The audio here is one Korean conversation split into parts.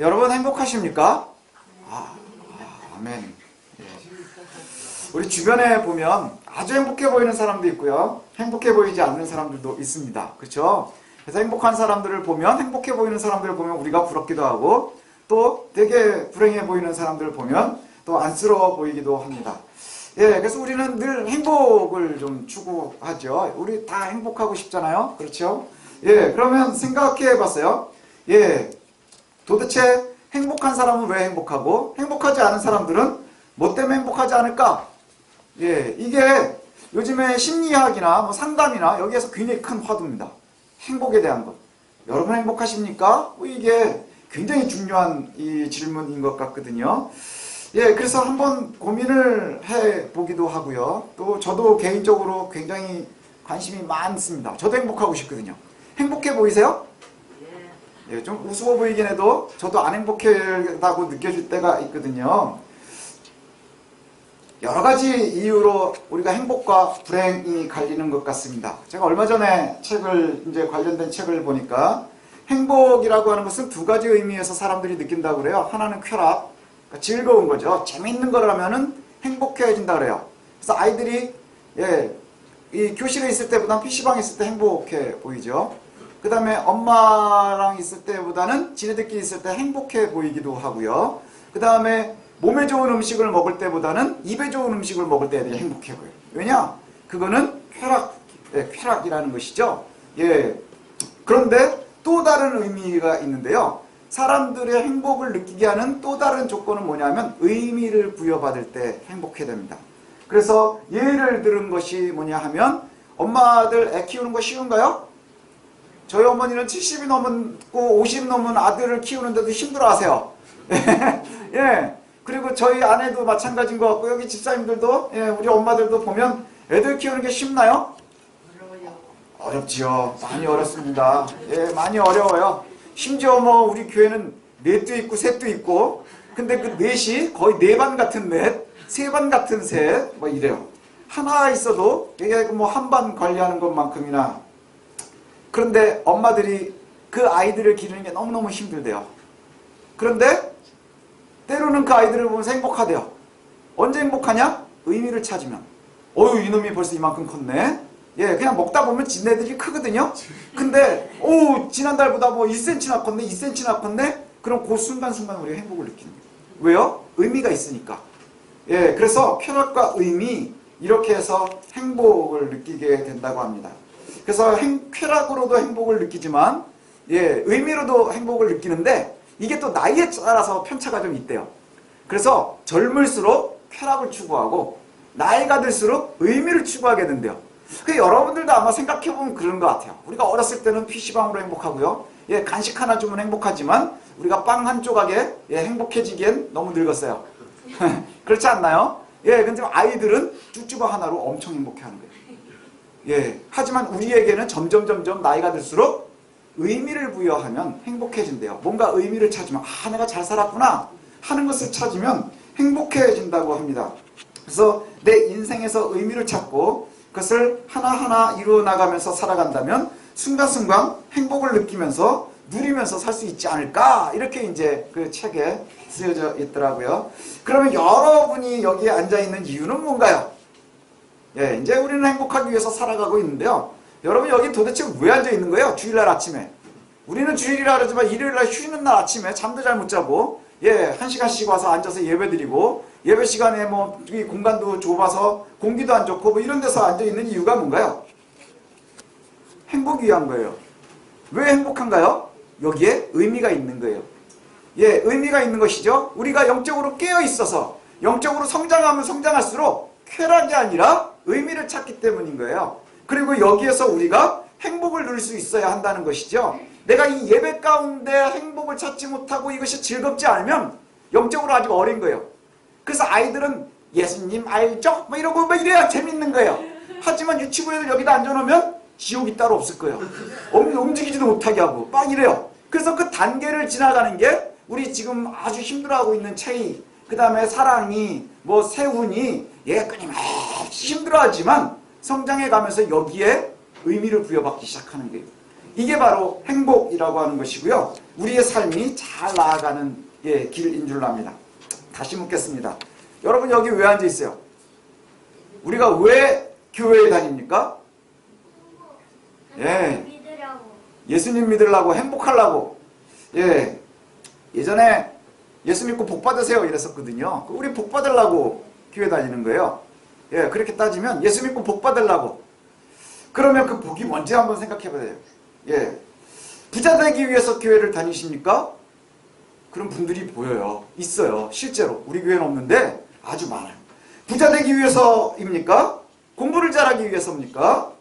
여러분 행복하십니까? 아멘. 예. 우리 주변에 보면 아주 행복해 보이는 사람도 있고요. 행복해 보이지 않는 사람들도 있습니다. 그렇죠? 그래서 행복한 사람들을 보면, 행복해 보이는 사람들을 보면 우리가 부럽기도 하고, 또 되게 불행해 보이는 사람들을 보면 또 안쓰러워 보이기도 합니다. 예, 그래서 우리는 늘 행복을 좀 추구하죠. 우리 다 행복하고 싶잖아요. 그렇죠? 예, 그러면 생각해 봤어요. 예, 도대체 행복한 사람은 왜 행복하고 행복하지 않은 사람들은 뭐 때문에 행복하지 않을까? 예, 이게 요즘에 심리학이나 뭐 상담이나 여기에서 굉장히 큰 화두입니다. 행복에 대한 것. 여러분 행복하십니까? 이게 굉장히 중요한 이 질문인 것 같거든요. 예, 그래서 한번 고민을 해보기도 하고요. 또 저도 개인적으로 굉장히 관심이 많습니다. 저도 행복하고 싶거든요. 행복해 보이세요? 예, 좀 우스워 보이긴 해도 저도 안 행복하다고 느껴질 때가 있거든요. 여러 가지 이유로 우리가 행복과 불행이 갈리는 것 같습니다. 제가 얼마 전에 관련된 책을 보니까 행복이라고 하는 것은 두 가지 의미에서 사람들이 느낀다고 그래요. 하나는 쾌락, 그러니까 즐거운 거죠. 재밌는 거라면은 행복해진다 그래요. 그래서 아이들이 이 교실에 있을 때보다는 PC방에 있을 때 행복해 보이죠. 그 다음에 엄마랑 있을 때보다는 지네들끼리 있을 때 행복해 보이기도 하고요. 그 다음에 몸에 좋은 음식을 먹을 때보다는 입에 좋은 음식을 먹을 때 애들이 행복해 보여요. 왜냐? 그거는 쾌락이라는 것이죠. 예. 그런데 또 다른 의미가 있는데요. 사람들의 행복을 느끼게 하는 또 다른 조건은 뭐냐면 의미를 부여받을 때 행복해 됩니다. 그래서 예를 들은 것이 뭐냐 하면 엄마들 애 키우는 거 쉬운가요? 저희 어머니는 70이 넘고 50 넘은 아들을 키우는데도 힘들어하세요. 예. 그리고 저희 아내도 마찬가지인 것 같고 여기 집사님들도 우리 엄마들도 보면 애들 키우는 게 쉽나요? 어렵지요. 많이 어렵습니다. 예, 많이 어려워요. 심지어 뭐 우리 교회는 넷도 있고 셋도 있고 근데 그 넷이 거의 네 반 같은 넷, 세 반 같은 셋 뭐 이래요. 하나 있어도 이게 뭐 한 반 관리하는 것만큼이나 그런데 엄마들이 그 아이들을 기르는 게 너무너무 힘들대요. 그런데 때로는 그 아이들을 보면서 행복하대요. 언제 행복하냐? 의미를 찾으면. 어휴 이놈이 벌써 이만큼 컸네. 예, 그냥 먹다 보면 지네들이 크거든요. 근데 지난달보다 뭐 1cm나 컸네, 2cm나 컸네. 그럼 그 순간순간 우리가 행복을 느끼는 거예요. 왜요? 의미가 있으니까. 예, 그래서 쾌락과 의미 이렇게 해서 행복을 느끼게 된다고 합니다. 그래서 쾌락으로도 행복을 느끼지만 의미로도 행복을 느끼는데 이게 또 나이에 따라서 편차가 좀 있대요. 그래서 젊을수록 쾌락을 추구하고 나이가 들수록 의미를 추구하게 된대요. 여러분들도 아마 생각해보면 그런 것 같아요. 우리가 어렸을 때는 PC방으로 행복하고요. 예, 간식 하나 주면 행복하지만 우리가 빵 한 조각에 행복해지기엔 너무 늙었어요. 그렇지 않나요? 예, 근데 아이들은 쭈쭈바 하나로 엄청 행복해하는 거예요. 예, 하지만 우리에게는 점점 나이가 들수록 의미를 부여하면 행복해진대요. 뭔가 의미를 찾으면 내가 잘 살았구나 하는 것을 찾으면 행복해진다고 합니다. 그래서 내 인생에서 의미를 찾고 그것을 하나하나 이루어 나가면서 살아간다면 순간순간 행복을 느끼면서 누리면서 살 수 있지 않을까 이렇게 이제 그 책에 쓰여져 있더라고요. 그러면 여러분이 여기에 앉아있는 이유는 뭔가요? 예, 이제 우리는 행복하기 위해서 살아가고 있는데요. 여러분 여기 도대체 왜 앉아있는 거예요? 주일날 아침에. 우리는 주일이라 그러지만 일요일날 쉬는 날 아침에 잠도 잘 못 자고 1시간씩 와서 앉아서 예배드리고 예배 시간에 뭐 이 공간도 좁아서 공기도 안 좋고 뭐 이런 데서 앉아있는 이유가 뭔가요? 행복이 위한 거예요. 왜 행복한가요? 여기에 의미가 있는 거예요. 예, 의미가 있는 것이죠. 우리가 영적으로 깨어 있어서 영적으로 성장하면 성장할수록 쾌락이 아니라 의미를 찾기 때문인 거예요. 그리고 여기에서 우리가 행복을 누릴 수 있어야 한다는 것이죠. 내가 이 예배 가운데 행복을 찾지 못하고 이것이 즐겁지 않으면 영적으로 아직 어린 거예요. 그래서 아이들은 예수님 알죠? 뭐 이러고 뭐 이래야 재밌는 거예요. 하지만 유치부 애들 여기다 앉아놓으면 지옥이 따로 없을 거예요. 움직이지도 못하게 하고 막 이래요. 그래서 그 단계를 지나가는 게 우리 지금 아주 힘들어하고 있는 체이, 그 다음에 사랑이, 뭐 세훈이 끊임없이 힘들어하지만 성장해 가면서 여기에 의미를 부여받기 시작하는 거예요. 이게 바로 행복이라고 하는 것이고요. 우리의 삶이 잘 나아가는 길인 줄 압니다. 다시 묻겠습니다. 여러분 여기 왜 앉아 있어요? 우리가 왜 교회에 다닙니까? 예수님 믿으려고 행복하려고. 예전에 예수 믿고 복 받으세요 이랬었거든요. 우리 복 받으려고 교회 다니는 거예요. 그렇게 따지면 예수 믿고 복 받으려고. 그러면 그 복이 뭔지 한번 생각해 봐요. 부자 되기 위해서 교회를 다니십니까? 그런 분들이 보여요. 있어요. 실제로. 우리 교회는 없는데 아주 많아요. 부자 되기 위해서입니까? 공부를 잘하기 위해서입니까?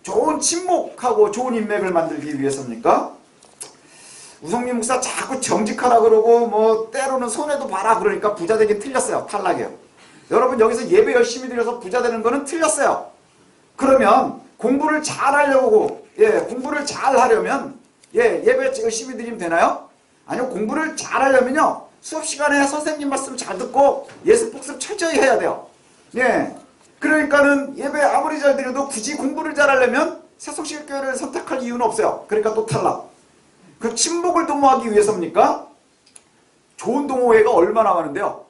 좋은 친목하고 좋은 인맥을 만들기 위해서입니까? 우성민 목사 자꾸 정직하라 그러고 뭐 때로는 손해도 봐라 그러니까 부자 되긴 틀렸어요. 탈락이에요. 여러분 여기서 예배 열심히 드려서 부자 되는 거는 틀렸어요. 그러면 공부를 잘 하려고 공부를 잘 하려면 예배 열심히 드리면 되나요? 아니요. 공부를 잘 하려면요. 수업 시간에 선생님 말씀 잘 듣고 예습 복습 철저히 해야 돼요. 그러니까는 예배 아무리 잘 드려도 굳이 공부를 잘 하려면 새송실교회를 선택할 이유는 없어요. 그러니까 또 탈락. 그 친목을 도모하기 위해서입니까? 좋은 동호회가 얼마나 많은데요.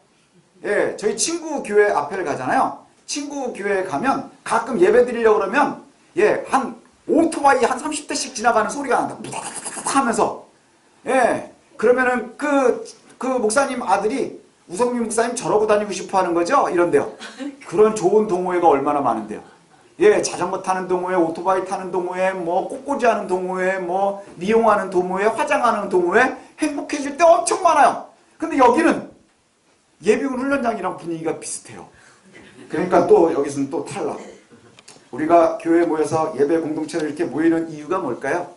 저희 친구 교회 앞에를 가잖아요. 친구 교회에 가면 가끔 예배 드리려고 그러면 한 오토바이 한 30대씩 지나가는 소리가 난다. 부다다다다 하면서. 그러면은 그 목사님 아들이 우성민 목사님 저러고 다니고 싶어 하는 거죠? 이런데요. 그런 좋은 동호회가 얼마나 많은데요. 자전거 타는 동호회, 오토바이 타는 동호회, 뭐 꽃꽂이 하는 동호회, 뭐 미용하는 동호회, 화장하는 동호회, 행복해질 때 엄청 많아요. 근데 여기는 예비군 훈련장이랑 분위기가 비슷해요. 그러니까 또 여기서는 또 탈락. 우리가 교회에 모여서 예배 공동체로 이렇게 모이는 이유가 뭘까요?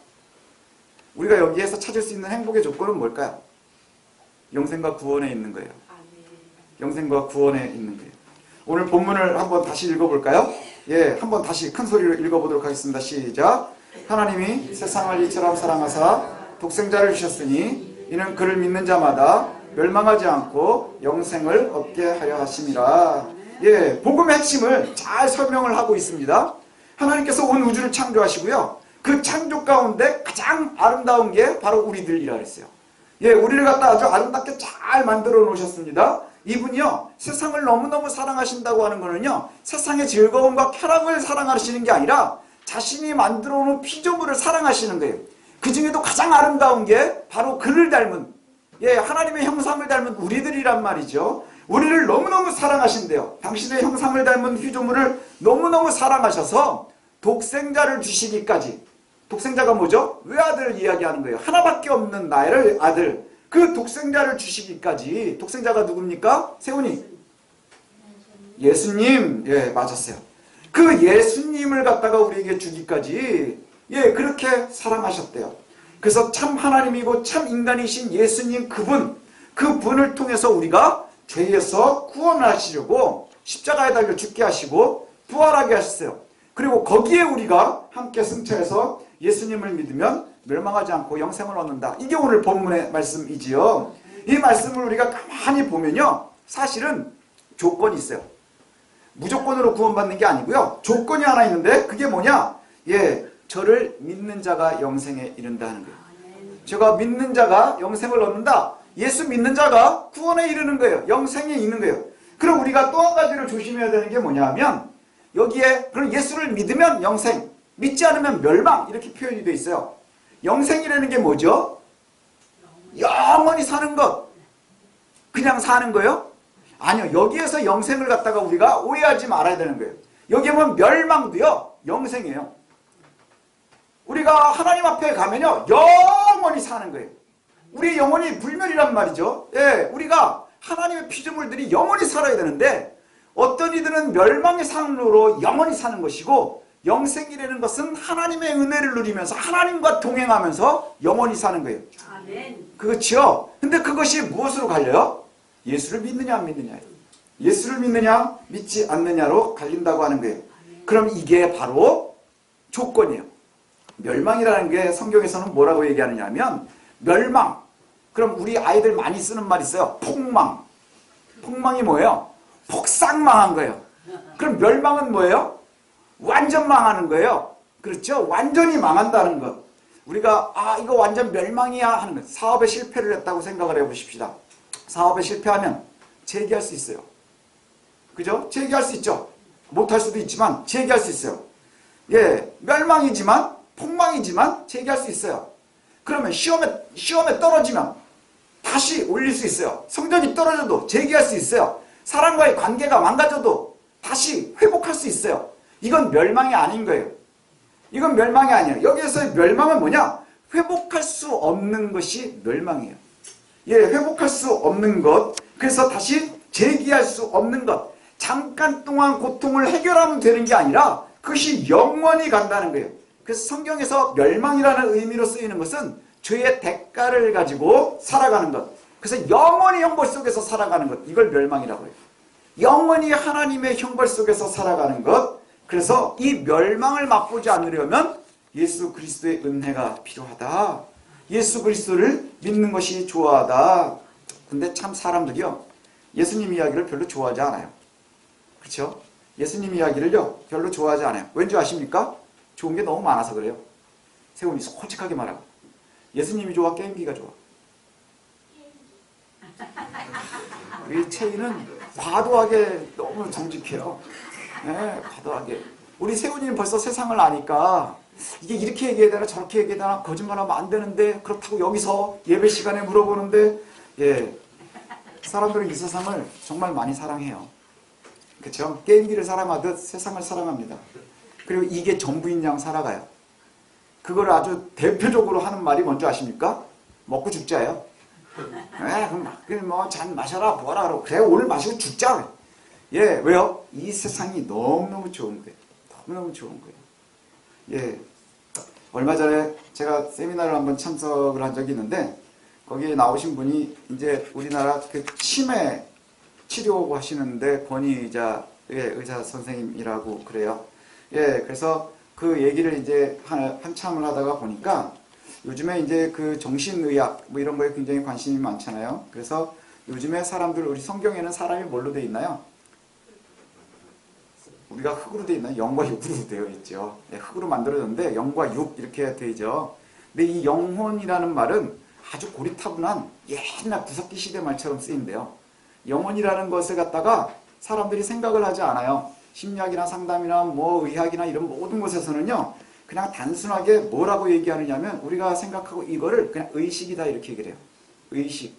우리가 여기에서 찾을 수 있는 행복의 조건은 뭘까요? 영생과 구원에 있는 거예요. 영생과 구원에 있는 거예요. 오늘 본문을 한번 다시 읽어볼까요? 한번 다시 큰 소리로 읽어보도록 하겠습니다. 시작. 하나님이 세상을 이처럼 사랑하사 독생자를 주셨으니 이는 그를 믿는 자마다 멸망하지 않고 영생을 얻게 하려 하심이라. 복음의 핵심을 잘 설명을 하고 있습니다. 하나님께서 온 우주를 창조하시고요. 그 창조 가운데 가장 아름다운 게 바로 우리들이라 그랬어요. 우리를 갖다 아주 아름답게 잘 만들어 놓으셨습니다. 이분이요, 세상을 너무너무 사랑하신다고 하는 거는요, 세상의 즐거움과 쾌락을 사랑하시는 게 아니라 자신이 만들어 놓은 피조물을 사랑하시는 거예요. 그 중에도 가장 아름다운 게 바로 그를 닮은, 하나님의 형상을 닮은 우리들이란 말이죠. 우리를 너무너무 사랑하신대요. 당신의 형상을 닮은 피조물을 너무너무 사랑하셔서 독생자를 주시기까지. 독생자가 뭐죠? 외아들을 이야기하는 거예요. 하나밖에 없는 나의 아들. 그 독생자를 주시기까지. 독생자가 누굽니까? 세훈이. 예수님. 맞았어요. 그 예수님을 갖다가 우리에게 주기까지 그렇게 사랑하셨대요. 그래서 참 하나님이고 참 인간이신 예수님 그분을 통해서 우리가 죄에서 구원하시려고 십자가에 달려 죽게 하시고 부활하게 하셨어요. 그리고 거기에 우리가 함께 승천해서 예수님을 믿으면 멸망하지 않고 영생을 얻는다. 이게 오늘 본문의 말씀이지요. 이 말씀을 우리가 가만히 보면요, 사실은 조건이 있어요. 무조건으로 구원받는 게 아니고요, 조건이 하나 있는데 그게 뭐냐? 저를 믿는 자가 영생에 이른다는 거예요. 제가 믿는 자가 영생을 얻는다. 예수 믿는 자가 구원에 이르는 거예요. 영생에 있는 거예요. 그럼 우리가 또 한 가지를 조심해야 되는 게 뭐냐면, 여기에 그럼 예수를 믿으면 영생, 믿지 않으면 멸망, 이렇게 표현이 되어 있어요. 영생이라는 게 뭐죠? 영원히 사는 것. 그냥 사는 거예요? 아니요. 여기에서 영생을 갖다가 우리가 오해하지 말아야 되는 거예요. 여기 보면 멸망도요, 영생이에요. 우리가 하나님 앞에 가면요, 영원히 사는 거예요. 우리의 영혼이 불멸이란 말이죠. 우리가 하나님의 피조물들이 영원히 살아야 되는데, 어떤 이들은 멸망의 상으로 영원히 사는 것이고, 영생이라는 것은 하나님의 은혜를 누리면서 하나님과 동행하면서 영원히 사는 거예요. 아멘. 그렇죠. 근데 그것이 무엇으로 갈려요? 예수를 믿느냐 안 믿느냐. 예수를 믿느냐 믿지 않느냐로 갈린다고 하는 거예요. 그럼 이게 바로 조건이에요. 멸망이라는 게 성경에서는 뭐라고 얘기하느냐 하면, 멸망. 그럼 우리 아이들 많이 쓰는 말 있어요. 폭망. 폭망이 뭐예요? 폭삭 망한 거예요. 그럼 멸망은 뭐예요? 완전 망하는 거예요. 그렇죠? 완전히 망한다는 것. 우리가 이거 완전 멸망이야 하는 것, 사업에 실패를 했다고 생각을 해보십시다. 사업에 실패하면 재기할 수 있어요. 그죠? 재기할 수 있죠. 못할 수도 있지만 재기할 수 있어요. 예, 멸망이지만 폭망이지만 재기할 수 있어요. 그러면 시험에 떨어지면 다시 올릴 수 있어요. 성적이 떨어져도 재기할 수 있어요. 사람과의 관계가 망가져도 다시 회복할 수 있어요. 이건 멸망이 아닌 거예요. 이건 멸망이 아니에요. 여기에서의 멸망은 뭐냐? 회복할 수 없는 것이 멸망이에요. 예, 회복할 수 없는 것. 그래서 다시 재기할 수 없는 것. 잠깐 동안 고통을 해결하면 되는 게 아니라 그것이 영원히 간다는 거예요. 그래서 성경에서 멸망이라는 의미로 쓰이는 것은 죄의 대가를 가지고 살아가는 것. 그래서 영원히 형벌 속에서 살아가는 것. 이걸 멸망이라고 해요. 영원히 하나님의 형벌 속에서 살아가는 것. 그래서 이 멸망을 맛보지 않으려면 예수 그리스도의 은혜가 필요하다. 예수 그리스도를 믿는 것이 좋아하다. 근데 참 사람들이요, 예수님 이야기를 별로 좋아하지 않아요. 그렇죠? 예수님 이야기를요 별로 좋아하지 않아요. 왠지 아십니까? 좋은 게 너무 많아서 그래요. 세훈이 솔직하게 말하고, 예수님이 좋아, 게임기가 좋아? 우리 채이는 과도하게 너무 정직해요. 네, 과도하게. 우리 세훈이는 벌써 세상을 아니까 이게 이렇게 얘기해야 되나 저렇게 얘기해야 되나, 거짓말하면 안 되는데 그렇다고 여기서 예배 시간에 물어보는데, 예, 사람들은 이 세상을 정말 많이 사랑해요. 그렇죠? 게임기를 사랑하듯 세상을 사랑합니다. 그리고 이게 전부인 양 살아가요. 그걸 아주 대표적으로 하는 말이 뭔지 아십니까? 먹고 죽자예요. 그럼 뭐 잔 마셔라 뭐라 그러고, 그래 오늘 마시고 죽자. 예, 왜요? 이 세상이 너무너무 좋은 거예요. 너무너무 좋은 거예요. 예, 얼마 전에 제가 세미나를 한번 참석을 한 적이 있는데, 거기에 나오신 분이 이제 우리나라 그 치매 치료 하시는데 권위의자, 예, 의사 선생님이라고 그래요. 예, 그래서 그 얘기를 이제 한참을 하다가 보니까 요즘에 이제 그 정신의학 뭐 이런 거에 굉장히 관심이 많잖아요. 그래서 요즘에 사람들, 우리 성경에는 사람이 뭘로 돼 있나요? 우리가 흙으로 돼 있나요? 영과 육으로 되어 있죠. 예, 흙으로 만들어졌는데 영과 육 이렇게 되죠. 근데 이 영혼이라는 말은 아주 고리타분한 옛날 구석기 시대 말처럼 쓰인대요. 영혼이라는 것을 갖다가 사람들이 생각을 하지 않아요. 심리학이나 상담이나 뭐 의학이나 이런 모든 곳에서는요, 그냥 단순하게 뭐라고 얘기하느냐면, 우리가 생각하고 이거를 그냥 의식이다 이렇게 얘기를 해요. 의식.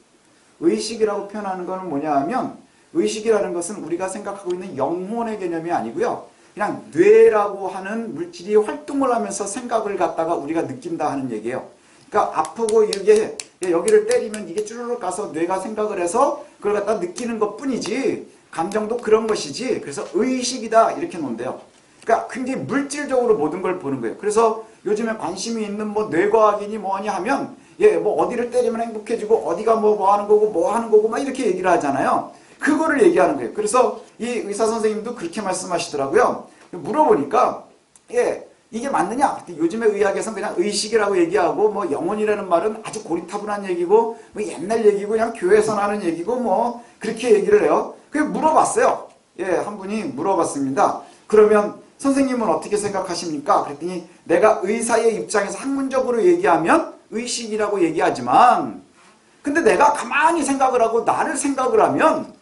의식이라고 표현하는 거는 뭐냐 하면, 의식이라는 것은 우리가 생각하고 있는 영혼의 개념이 아니고요, 그냥 뇌라고 하는 물질이 활동을 하면서 생각을 갖다가 우리가 느낀다 하는 얘기예요. 그러니까 아프고 이게 여기를 때리면 이게 쭈르륵 가서 뇌가 생각을 해서 그걸 갖다 느끼는 것 뿐이지, 감정도 그런 것이지, 그래서 의식이다 이렇게 놓은대요. 그러니까 굉장히 물질적으로 모든 걸 보는 거예요. 그래서 요즘에 관심이 있는 뭐 뇌과학이니 뭐니 하면, 예, 뭐 어디를 때리면 행복해지고 어디가 뭐 하는 거고 뭐 하는 거고 막 이렇게 얘기를 하잖아요. 그거를 얘기하는 거예요. 그래서 이 의사 선생님도 그렇게 말씀하시더라고요. 물어보니까, 예, 이게 맞느냐? 요즘에 의학에서는 그냥 의식이라고 얘기하고, 뭐 영혼이라는 말은 아주 고리타분한 얘기고, 뭐 옛날 얘기고, 그냥 교회에서 나는 얘기고, 뭐 그렇게 얘기를 해요. 그래서 물어봤어요. 예, 한 분이 물어봤습니다. 그러면 선생님은 어떻게 생각하십니까? 그랬더니, 내가 의사의 입장에서 학문적으로 얘기하면 의식이라고 얘기하지만, 근데 내가 가만히 생각을 하고 나를 생각을 하면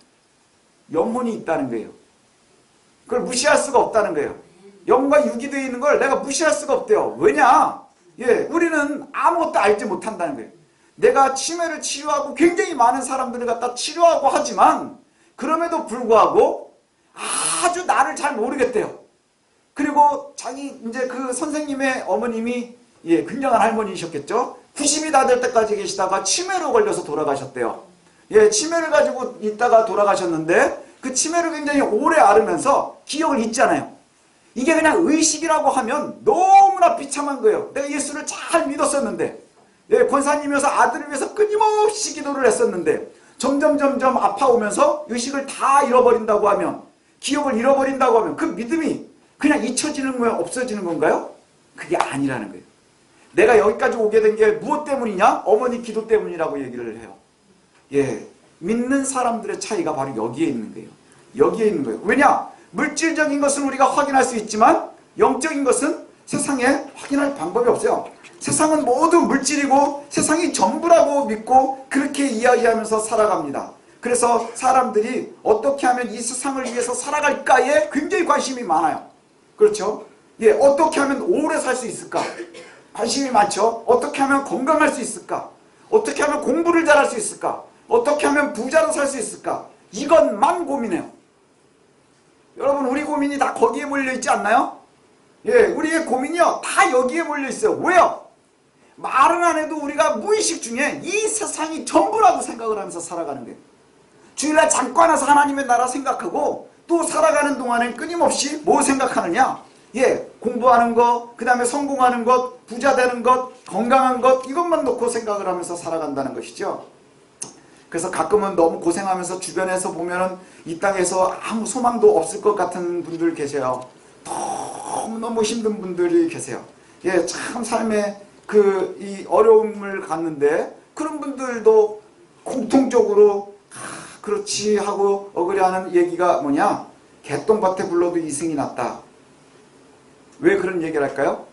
영혼이 있다는 거예요. 그걸 무시할 수가 없다는 거예요. 영과 육이 되어 있는 걸 내가 무시할 수가 없대요. 왜냐? 예, 우리는 아무것도 알지 못한다는 거예요. 내가 치매를 치료하고 굉장히 많은 사람들을 갖다 치료하고 하지만, 그럼에도 불구하고 아주 나를 잘 모르겠대요. 그리고 자기 이제 그 선생님의 어머님이, 예, 굉장한 할머니셨겠죠. 90이 다 될 때까지 계시다가 치매로 걸려서 돌아가셨대요. 예, 치매를 가지고 있다가 돌아가셨는데, 그 치매를 굉장히 오래 앓으면서 기억을 잊잖아요. 이게 그냥 의식이라고 하면 너무나 비참한 거예요. 내가 예수를 잘 믿었었는데, 예, 권사님이어서 아들을 위해서 끊임없이 기도를 했었는데, 점점 아파오면서 의식을 다 잃어버린다고 하면, 기억을 잃어버린다고 하면 그 믿음이 그냥 잊혀지는 거예요? 없어지는 건가요? 그게 아니라는 거예요. 내가 여기까지 오게 된 게 무엇 때문이냐? 어머니 기도 때문이라고 얘기를 해요. 예, 믿는 사람들의 차이가 바로 여기에 있는 거예요. 여기에 있는 거예요. 왜냐? 물질적인 것은 우리가 확인할 수 있지만 영적인 것은 세상에 확인할 방법이 없어요. 세상은 모두 물질이고 세상이 전부라고 믿고 그렇게 이야기하면서 살아갑니다. 그래서 사람들이 어떻게 하면 이 세상을 위해서 살아갈까에 굉장히 관심이 많아요. 그렇죠? 예, 어떻게 하면 오래 살 수 있을까? 관심이 많죠? 어떻게 하면 건강할 수 있을까? 어떻게 하면 공부를 잘할 수 있을까? 어떻게 하면 부자로 살 수 있을까? 이것만 고민해요. 여러분, 우리 고민이 다 거기에 몰려있지 않나요? 예, 우리의 고민이요 다 여기에 몰려있어요. 왜요? 말은 안 해도 우리가 무의식 중에 이 세상이 전부라고 생각을 하면서 살아가는 거예요. 주일날 잠깐 와서 하나님의 나라 생각하고 또 살아가는 동안에 끊임없이 뭐 생각하느냐? 예, 공부하는 것, 그 다음에 성공하는 것, 부자 되는 것, 건강한 것, 이것만 놓고 생각을 하면서 살아간다는 것이죠. 그래서 가끔은 너무 고생하면서 주변에서 보면은 이 땅에서 아무 소망도 없을 것 같은 분들 계세요. 너무너무 힘든 분들이 계세요. 예, 참 삶에 이 어려움을 갖는데 그런 분들도 공통적으로 그렇지 하고 어그려하는 얘기가 뭐냐? 개똥밭에 불러도 이승이 났다. 왜 그런 얘기를 할까요?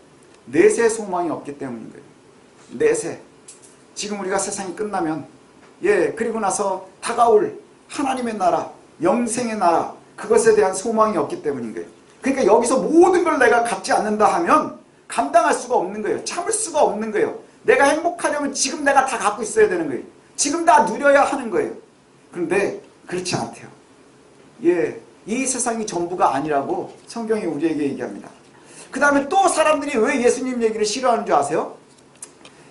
내세 소망이 없기 때문인 거예요. 내세. 지금 우리가 세상이 끝나면 예, 그리고 나서 다가올 하나님의 나라, 영생의 나라, 그것에 대한 소망이 없기 때문인 거예요. 그러니까 여기서 모든 걸 내가 갖지 않는다 하면 감당할 수가 없는 거예요. 참을 수가 없는 거예요. 내가 행복하려면 지금 내가 다 갖고 있어야 되는 거예요. 지금 다 누려야 하는 거예요. 그런데 그렇지 않대요. 예, 이 세상이 전부가 아니라고 성경이 우리에게 얘기합니다. 그 다음에 또 사람들이 왜 예수님 얘기를 싫어하는 줄 아세요?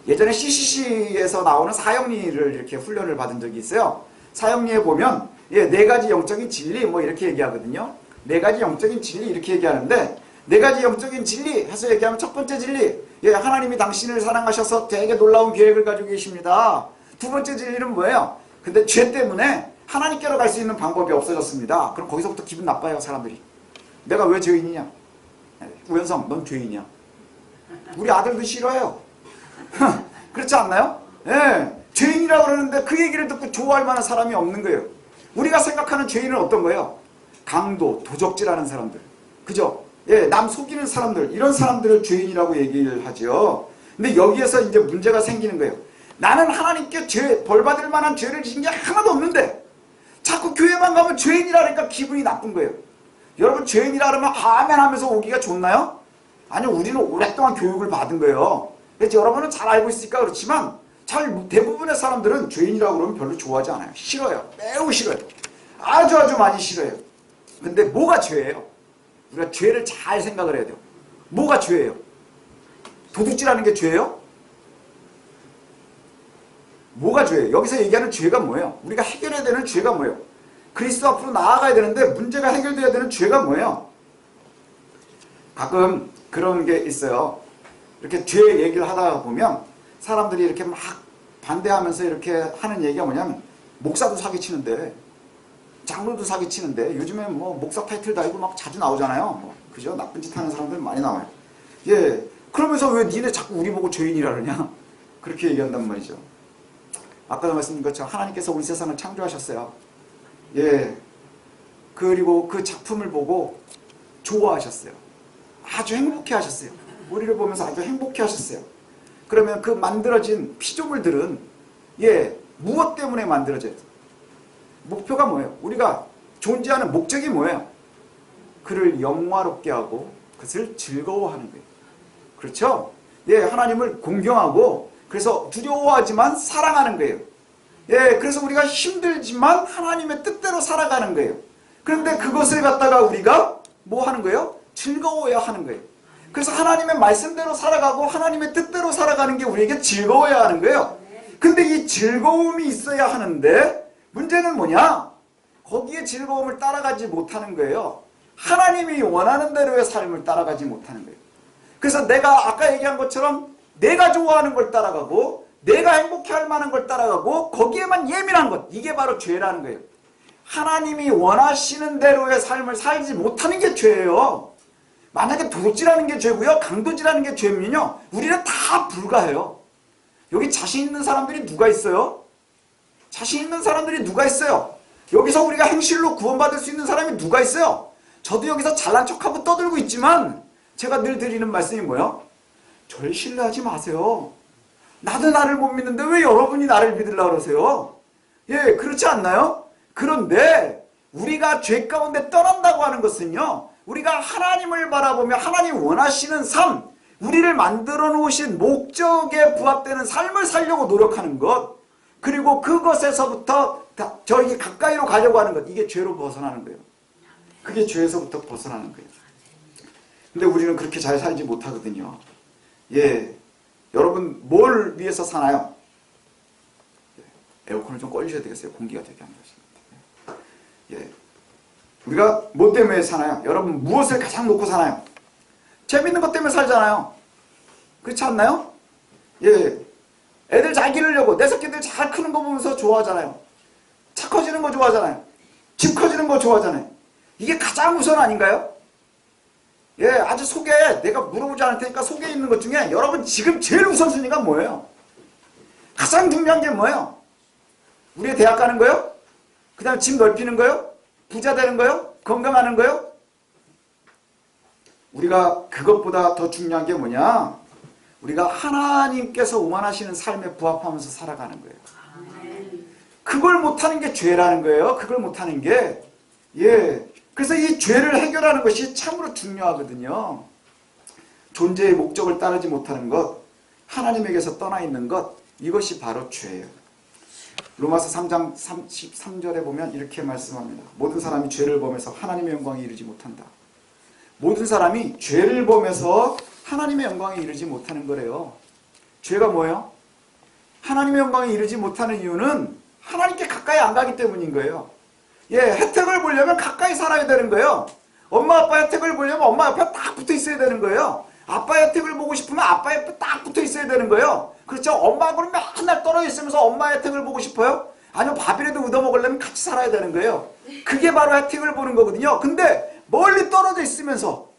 예전에 CCC에서 나오는 사형리를 이렇게 훈련을 받은 적이 있어요. 사형리에 보면 예, 4가지 영적인 진리 뭐 이렇게 얘기하거든요. 4가지 영적인 진리 이렇게 얘기하는데 4가지 영적인 진리 해서 얘기하면 첫 번째 진리, 예, 하나님이 당신을 사랑하셔서 되게 놀라운 계획을 가지고 계십니다. 두 번째 진리는 뭐예요? 근데 죄 때문에 하나님께로 갈 수 있는 방법이 없어졌습니다. 그럼 거기서부터 기분 나빠요, 사람들이. 내가 왜 죄인이냐? 우현성, 넌 죄인이야. 우리 아들도 싫어해요. 그렇지 않나요? 예, 죄인이라고 그러는데 그 얘기를 듣고 좋아할 만한 사람이 없는 거예요. 우리가 생각하는 죄인은 어떤 거예요? 강도, 도적질하는 사람들. 그죠? 예, 남 속이는 사람들, 이런 사람들을 죄인이라고 얘기를 하죠. 근데 여기에서 이제 문제가 생기는 거예요. 나는 하나님께 벌 받을 만한 죄를 지은 게 하나도 없는데 자꾸 교회만 가면 죄인이라니까 기분이 나쁜 거예요. 여러분, 죄인이라 그러면 아멘 하면서 오기가 좋나요? 아니요, 우리는 오랫동안 교육을 받은 거예요. 그래서 여러분은 잘 알고 있으니까 그렇지만 대부분의 사람들은 죄인이라고 그러면 별로 좋아하지 않아요. 싫어요. 매우 싫어요. 아주 많이 싫어요. 근데 뭐가 죄예요? 우리가 죄를 잘 생각을 해야 돼요. 뭐가 죄예요? 도둑질하는 게 죄예요? 뭐가 죄예요? 여기서 얘기하는 죄가 뭐예요? 우리가 해결해야 되는 죄가 뭐예요? 그리스도 앞으로 나아가야 되는데 문제가 해결돼야 되는 죄가 뭐예요? 가끔 그런 게 있어요. 이렇게 죄 얘기를 하다 보면 사람들이 이렇게 막 반대하면서 이렇게 하는 얘기가 뭐냐면 목사도 사기치는데 장로도 사기치는데 요즘에 뭐 목사 타이틀 달고 막 자주 나오잖아요. 뭐, 그죠? 나쁜 짓 하는 사람들 많이 나와요. 예, 그러면서 왜 니네 자꾸 우리 보고 죄인이라 그러냐? 그렇게 얘기한단 말이죠. 아까도 말씀드린 것처럼 하나님께서 온 세상을 창조하셨어요. 예, 그리고 그 작품을 보고 좋아하셨어요. 아주 행복해 하셨어요. 우리를 보면서 아주 행복해 하셨어요. 그러면 그 만들어진 피조물들은 예, 무엇 때문에 만들어져요? 목표가 뭐예요? 우리가 존재하는 목적이 뭐예요? 그를 영화롭게 하고 그것을 즐거워하는 거예요. 그렇죠? 예, 하나님을 공경하고 그래서 두려워하지만 사랑하는 거예요. 예, 그래서 우리가 힘들지만 하나님의 뜻대로 살아가는 거예요. 그런데 그것을 갖다가 우리가 뭐 하는 거예요? 즐거워야 하는 거예요. 그래서 하나님의 말씀대로 살아가고 하나님의 뜻대로 살아가는 게 우리에게 즐거워야 하는 거예요. 근데 이 즐거움이 있어야 하는데 문제는 뭐냐? 거기에 즐거움을 따라가지 못하는 거예요. 하나님이 원하는 대로의 삶을 따라가지 못하는 거예요. 그래서 내가 아까 얘기한 것처럼 내가 좋아하는 걸 따라가고 내가 행복해할 만한 걸 따라가고 거기에만 예민한 것, 이게 바로 죄라는 거예요. 하나님이 원하시는 대로의 삶을 살지 못하는 게 죄예요. 만약에 도둑질하는 게 죄고요, 강도질하는 게 죄면요, 우리는 다 불가해요. 여기 자신 있는 사람들이 누가 있어요? 자신 있는 사람들이 누가 있어요? 여기서 우리가 행실로 구원받을 수 있는 사람이 누가 있어요? 저도 여기서 잘난 척하고 떠들고 있지만 제가 늘 드리는 말씀이 뭐예요? 저를 신뢰하지 마세요. 나도 나를 못 믿는데 왜 여러분이 나를 믿으려고 그러세요? 예, 그렇지 않나요? 그런데 우리가 죄 가운데 떠난다고 하는 것은요, 우리가 하나님을 바라보며 하나님 원하시는 삶, 우리를 만들어 놓으신 목적에 부합되는 삶을 살려고 노력하는 것, 그리고 그것에서부터 저에게 가까이로 가려고 하는 것, 이게 죄로 벗어나는 거예요. 그게 죄에서부터 벗어나는 거예요. 근데 우리는 그렇게 잘 살지 못하거든요. 예, 여러분 뭘 위해서 사나요? 에어컨을 좀 꺼주셔야 되겠어요. 공기가 되게 안 좋습니다. 예, 우리가 뭐 때문에 사나요? 여러분 무엇을 가장 놓고 사나요? 재밌는 것 때문에 살잖아요. 그렇지 않나요? 예, 애들 잘 기르려고 내 새끼들 잘 크는 거 보면서 좋아하잖아요. 차 커지는 거 좋아하잖아요. 집 커지는 거 좋아하잖아요. 이게 가장 우선 아닌가요? 예, 아주 속에 내가 물어보지 않을 테니까 속에 있는 것 중에 여러분 지금 제일 우선순위가 뭐예요? 가장 중요한 게 뭐예요? 우리의 대학 가는 거요? 그 다음에 집 넓히는 거요? 부자 되는 거요? 건강하는 거요? 우리가 그것보다 더 중요한 게 뭐냐? 우리가 하나님께서 원하시는 삶에 부합하면서 살아가는 거예요. 그걸 못하는 게 죄라는 거예요. 그걸 못하는 게. 예. 그래서 이 죄를 해결하는 것이 참으로 중요하거든요. 존재의 목적을 따르지 못하는 것, 하나님에게서 떠나 있는 것, 이것이 바로 죄예요. 로마서 3장 33절에 보면 이렇게 말씀합니다. 모든 사람이 죄를 범해서 하나님의 영광에 이르지 못한다. 모든 사람이 죄를 범해서 하나님의 영광에 이르지 못하는 거래요. 죄가 뭐예요? 하나님의 영광에 이르지 못하는 이유는 하나님께 가까이 안 가기 때문인 거예요. 예, 혜택을 보려면 가까이 살아야 되는 거예요. 엄마 아빠 혜택을 보려면 엄마 옆에 딱 붙어 있어야 되는 거예요. 아빠 혜택을 보고 싶으면 아빠 옆에 딱 붙어 있어야 되는 거예요. 그렇죠? 엄마하고는 맨날 떨어져 있으면서 엄마 혜택을 보고 싶어요? 아니면 밥이라도 얻어먹으려면 같이 살아야 되는 거예요. 그게 바로 혜택을 보는 거거든요. 근데 멀리 떨어져 있으면서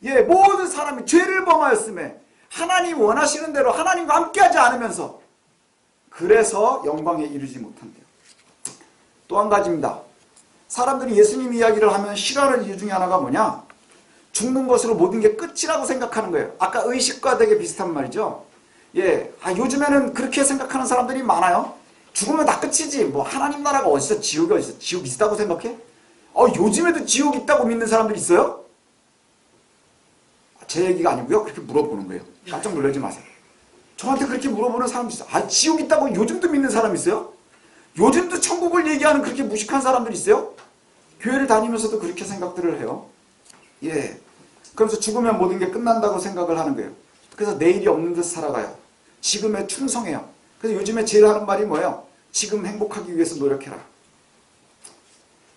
예, 모든 사람이 죄를 범하였음에 하나님 원하시는 대로 하나님과 함께하지 않으면서 그래서 영광에 이르지 못한대요. 또 한 가지입니다. 사람들이 예수님 이야기를 하면 싫어하는 이유 중에 하나가 뭐냐? 죽는 것으로 모든 게 끝이라고 생각하는 거예요. 아까 의식과 되게 비슷한 말이죠. 예, 요즘에는 그렇게 생각하는 사람들이 많아요. 죽으면 다 끝이지. 뭐 하나님 나라가 어디서 지옥이 어디서 지옥 있다고 생각해? 요즘에도 지옥 있다고 믿는 사람들이 있어요? 제 얘기가 아니고요. 그렇게 물어보는 거예요. 깜짝 놀라지 마세요. 저한테 그렇게 물어보는 사람도 있어요. 지옥 있다고 요즘도 믿는 사람 있어요? 요즘도 천국을 얘기하는 그렇게 무식한 사람들 있어요? 교회를 다니면서도 그렇게 생각들을 해요. 예. 그러면서 죽으면 모든 게 끝난다고 생각을 하는 거예요. 그래서 내일이 없는 듯 살아가요. 지금에 충성해요. 그래서 요즘에 제일 하는 말이 뭐예요? 지금 행복하기 위해서 노력해라.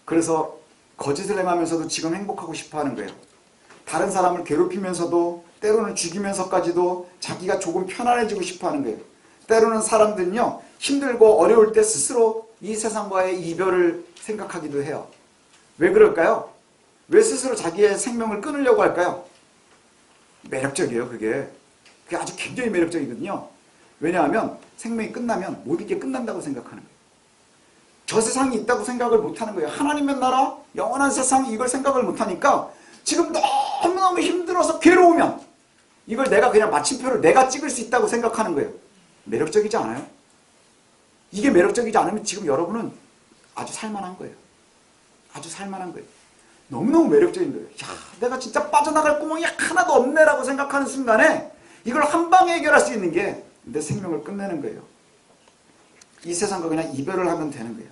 그래서 거짓을 행하면서도 지금 행복하고 싶어 하는 거예요. 다른 사람을 괴롭히면서도 때로는 죽이면서까지도 자기가 조금 편안해지고 싶어 하는 거예요. 때로는 사람들은요, 힘들고 어려울 때 스스로 이 세상과의 이별을 생각하기도 해요. 왜 그럴까요? 왜 스스로 자기의 생명을 끊으려고 할까요? 매력적이에요, 그게. 그게 아주 굉장히 매력적이거든요. 왜냐하면 생명이 끝나면 모든 게 끝난다고 생각하는 거예요. 저 세상이 있다고 생각을 못하는 거예요. 하나님의 나라, 영원한 세상, 이걸 생각을 못하니까 지금 너무너무 힘들어서 괴로우면 이걸 내가 그냥 마침표를 내가 찍을 수 있다고 생각하는 거예요. 매력적이지 않아요? 이게 매력적이지 않으면 지금 여러분은 아주 살만한 거예요. 아주 살만한 거예요. 너무너무 매력적인 거예요. 야, 내가 진짜 빠져나갈 구멍이 하나도 없네라고 생각하는 순간에 이걸 한 방에 해결할 수 있는 게 내 생명을 끝내는 거예요. 이 세상과 그냥 이별을 하면 되는 거예요.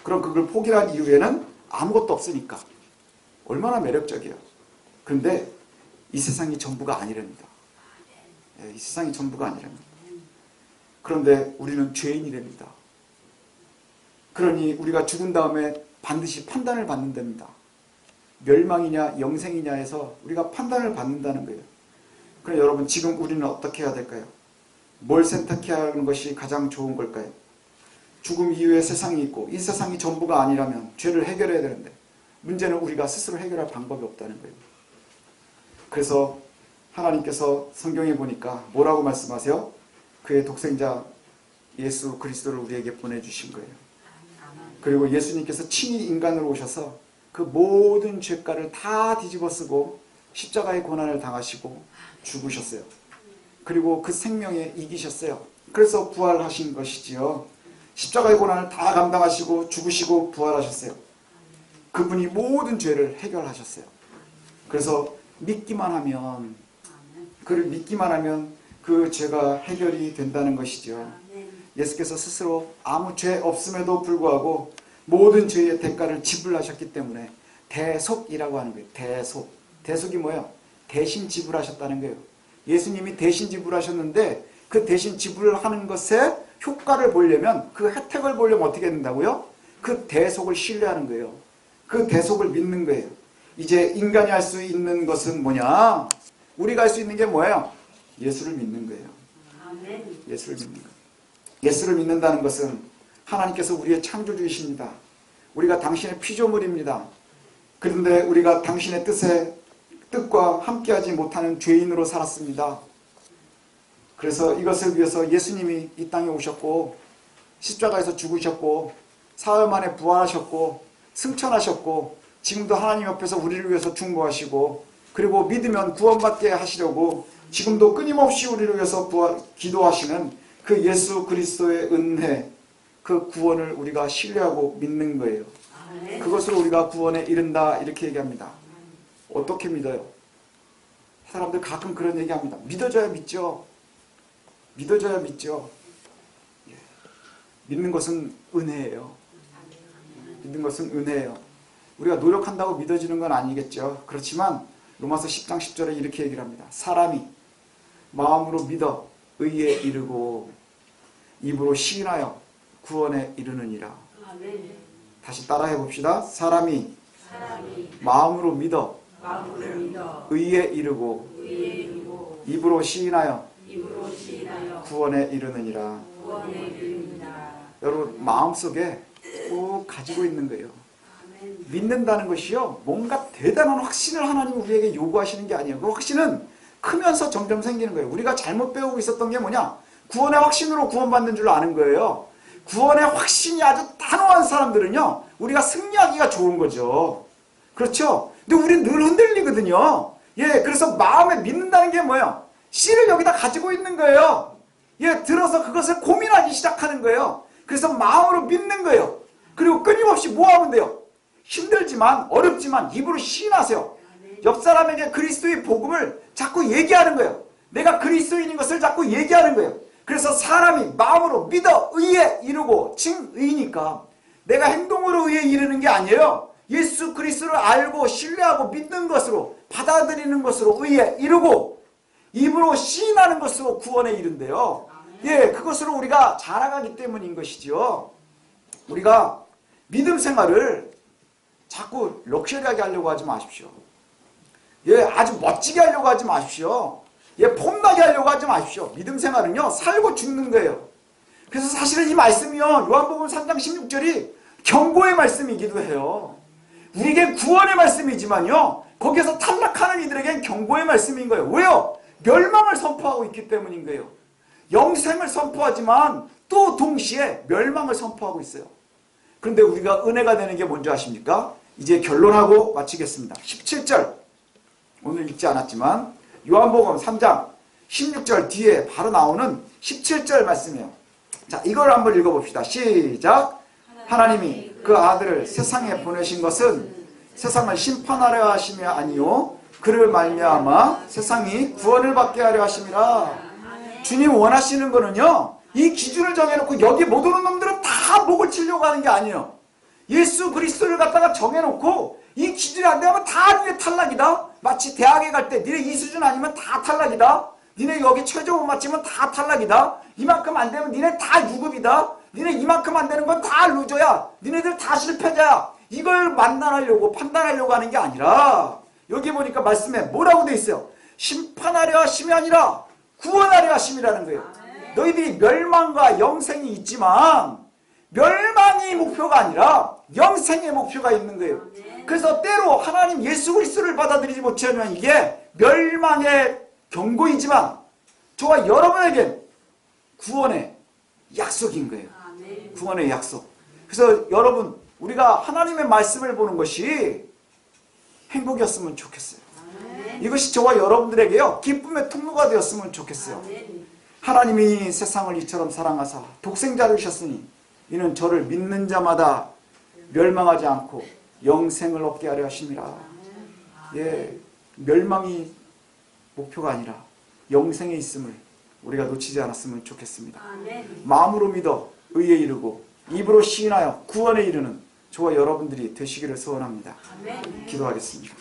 그럼 그걸 포기한 이후에는 아무것도 없으니까 얼마나 매력적이에요. 그런데 이 세상이 전부가 아니랍니다. 이 세상이 전부가 아니랍니다. 그런데 우리는 죄인이랍니다. 그러니 우리가 죽은 다음에 반드시 판단을 받는답니다. 멸망이냐 영생이냐 해서 우리가 판단을 받는다는 거예요. 그럼 여러분 지금 우리는 어떻게 해야 될까요? 뭘 선택해야 하는 것이 가장 좋은 걸까요? 죽음 이후에 세상이 있고 이 세상이 전부가 아니라면 죄를 해결해야 되는데 문제는 우리가 스스로 해결할 방법이 없다는 거예요. 그래서 하나님께서 성경에 보니까 뭐라고 말씀하세요? 그의 독생자 예수 그리스도를 우리에게 보내주신 거예요. 그리고 예수님께서 친히 인간으로 오셔서 그 모든 죄가를 다 뒤집어 쓰고 십자가의 고난을 당하시고 죽으셨어요. 그리고 그 생명에 이기셨어요. 그래서 부활하신 것이지요. 십자가의 고난을 다 감당하시고 죽으시고 부활하셨어요. 그분이 모든 죄를 해결하셨어요. 그래서 믿기만 하면, 그를 믿기만 하면 그 죄가 해결이 된다는 것이죠. 예수께서 스스로 아무 죄 없음에도 불구하고 모든 죄의 대가를 지불하셨기 때문에 대속이라고 하는 거예요. 대속. 대속이 뭐예요? 대신 지불하셨다는 거예요. 예수님이 대신 지불하셨는데 그 대신 지불하는 것에 효과를 보려면, 그 혜택을 보려면 어떻게 된다고요? 그 대속을 신뢰하는 거예요. 그 대속을 믿는 거예요. 이제 인간이 할 수 있는 것은 뭐냐? 우리가 할 수 있는 게 뭐예요? 예수를 믿는 거예요. 예수를 믿는 거예요. 예수를 믿는다는 것은 하나님께서 우리의 창조주이십니다. 우리가 당신의 피조물입니다. 그런데 우리가 당신의 뜻과 함께하지 못하는 죄인으로 살았습니다. 그래서 이것을 위해서 예수님이 이 땅에 오셨고 십자가에서 죽으셨고 사흘 만에 부활하셨고 승천하셨고 지금도 하나님 옆에서 우리를 위해서 중보하시고, 그리고 믿으면 구원받게 하시려고 지금도 끊임없이 우리를 위해서 기도하시는 그 예수 그리스도의 은혜, 그 구원을 우리가 신뢰하고 믿는 거예요. 그것으로 우리가 구원에 이른다, 이렇게 얘기합니다. 어떻게 믿어요? 사람들 가끔 그런 얘기합니다. 믿어줘야 믿죠. 믿어줘야 믿죠. 예. 믿는 것은 은혜예요. 믿는 것은 은혜예요. 우리가 노력한다고 믿어지는 건 아니겠죠. 그렇지만 로마서 10장 10절에 이렇게 얘기를 합니다. 사람이 마음으로 믿어 의에 이르고 입으로 시인하여 구원에 이르느니라. 다시 따라해 봅시다. 사람이 마음으로 믿어 의에 이르고 입으로 시인하여 구원에 이르느니라. 여러분 마음속에 꼭 가지고 있는 거예요. 믿는다는 것이요, 뭔가 대단한 확신을 하나님이 우리에게 요구하시는 게 아니에요. 그 확신은 크면서 점점 생기는 거예요. 우리가 잘못 배우고 있었던 게 뭐냐? 구원의 확신으로 구원받는 줄 아는 거예요. 구원의 확신이 아주 단호한 사람들은요, 우리가 승리하기가 좋은 거죠. 그렇죠? 근데 우리는 늘 흔들리거든요. 예, 그래서 마음에 믿는다는 게 뭐예요? 씨를 여기다 가지고 있는 거예요. 예, 들어서 그것을 고민하기 시작하는 거예요. 그래서 마음으로 믿는 거예요. 그리고 끊임없이 뭐 하면 돼요? 힘들지만, 어렵지만 입으로 시인하세요. 옆 사람에게 그리스도의 복음을 자꾸 얘기하는 거예요. 내가 그리스도인인 것을 자꾸 얘기하는 거예요. 그래서 사람이 마음으로 믿어 의에 이르고, 증의니까 내가 행동으로 의에 이르는 게 아니에요. 예수 그리스도를 알고 신뢰하고 믿는 것으로, 받아들이는 것으로 의에 이르고, 입으로 시인하는 것으로 구원에 이른대요. 예, 그것으로 우리가 자라가기 때문인 것이죠. 우리가 믿음 생활을 자꾸 럭셔리하게 하려고 하지 마십시오. 예, 아주 멋지게 하려고 하지 마십시오. 예, 폼나게 하려고 하지 마십시오. 믿음 생활은요, 살고 죽는 거예요. 그래서 사실은 이 말씀이요, 요한복음 3장 16절이 경고의 말씀이기도 해요. 우리에게 구원의 말씀이지만요, 거기에서 탈락하는 이들에겐 경고의 말씀인 거예요. 왜요? 멸망을 선포하고 있기 때문인 거예요. 영생을 선포하지만 또 동시에 멸망을 선포하고 있어요. 그런데 우리가 은혜가 되는 게 뭔지 아십니까? 이제 결론하고 마치겠습니다. 17절, 오늘 읽지 않았지만 요한복음 3장 16절 뒤에 바로 나오는 17절 말씀이에요. 자, 이걸 한번 읽어봅시다. 시작. 하나님이 그 아들을 세상에 보내신 것은 세상을 심판하려 하심이 아니요 그를 말미암아 세상이 구원을 받게 하려 하심이라. 주님 원하시는 거는요, 이 기준을 정해놓고 여기 못 오는 놈들은 다 목을 치려고 하는 게 아니에요. 예수 그리스도를 갖다가 정해놓고 이 기준이 안 되면 다 니네 탈락이다. 마치 대학에 갈 때 니네 이 수준 아니면 다 탈락이다. 니네 여기 최저 못 맞추면 다 탈락이다. 이만큼 안 되면 니네 다 유급이다. 니네 이만큼 안 되는 건 다 루저야. 니네들 다 실패자야. 이걸 만나려고 판단하려고 하는 게 아니라, 여기 보니까 말씀에 뭐라고 돼 있어요? 심판하려 하심이 아니라 구원하려 하심이라는 거예요. 너희들이 멸망과 영생이 있지만 멸망이 목표가 아니라 영생의 목표가 있는 거예요. 그래서 때로 하나님 예수 그리스도를 받아들이지 못하면 이게 멸망의 경고이지만 저와 여러분에겐 구원의 약속인 거예요. 구원의 약속. 그래서 여러분, 우리가 하나님의 말씀을 보는 것이 행복이었으면 좋겠어요. 이것이 저와 여러분들에게요 기쁨의 통로가 되었으면 좋겠어요. 하나님이 세상을 이처럼 사랑하사 독생자를 주셨으니 이는 저를 믿는 자마다 멸망하지 않고 영생을 얻게 하려 하심이라. 예, 멸망이 목표가 아니라 영생에 있음을 우리가 놓치지 않았으면 좋겠습니다. 마음으로 믿어 의에 이르고 입으로 시인하여 구원에 이르는 저와 여러분들이 되시기를 소원합니다. 기도하겠습니다.